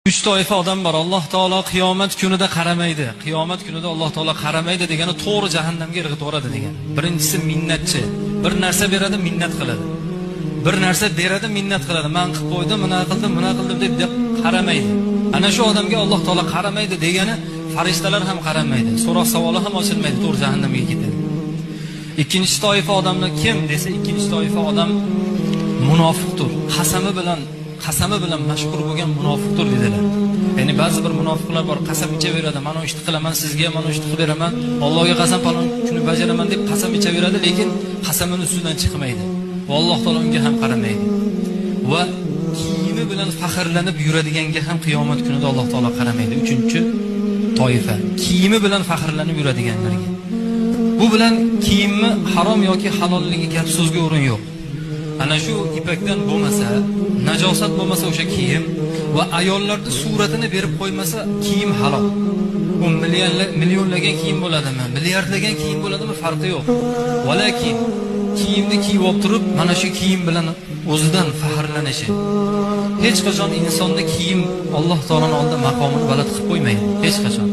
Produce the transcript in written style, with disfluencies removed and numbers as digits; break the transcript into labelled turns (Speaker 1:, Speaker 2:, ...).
Speaker 1: Üç toifa odam bor. Alloh taolo qiyomat kunida qaramaydi. Qiyomat kunida Alloh taolo qaramaydi degani to'g'ri jahannamga irg'itib degan. Birinchisi minnatchi. Bir narsa beradi, minnat qiladi. Bir narsa beradi, minnat qiladi. Men qilib qo'ydim, mana qildim deb qaramaydi. Ana shu odamga Alloh taolo qaramaydi degani farishtalar ham qaramaydi. So'roq savoli ham ochilmaydi, to'g'ri jahannamga ketadi. Ikkinchi toifa odamlar kim desa, ikkinchi toifa odam munofiqdir. Qasami bilan mashhur bo'lgan munofiqdir dedilar. Ya'ni ba'zi bir munofiqlar bor, qasam ichaveradi. Mana ishni qilaman, sizga mana ishni qilib beraman, Allohga qasam falon kuni bajaraman deb qasam ichaveradi, lekin qasamini ustidan chiqmaydi. Va Alloh taolo unga ham qaramaydi. Va kiyimi bilan faxrlanib yuradiganga ham qiyomat kunida Alloh taolo qaramaydi. Uchinchi toifa, kiyimi bilan faxrlanib yuradiganlarga. Bu bilan kiyimni harom yoki halolligi gap so'zga o'rin yo'q. Ana shu ipakdan bo'lmasa, najosat bo'lmasa o'sha kiyim va ayollarda suratini berib qo'ymasa kiyim halol. Bu millionlagan kiyim bo'ladimi, milliardlagan kiyim bo'ladimi farqi yo'q. Valakin kiyimni kiyib olib turib, mana shu kiyim bilan o'zidan faxrlanishi. Hech qachon insonda kiyim Alloh taoloning oldida maqomini baland qilib qo'ymaydi, hech qachon.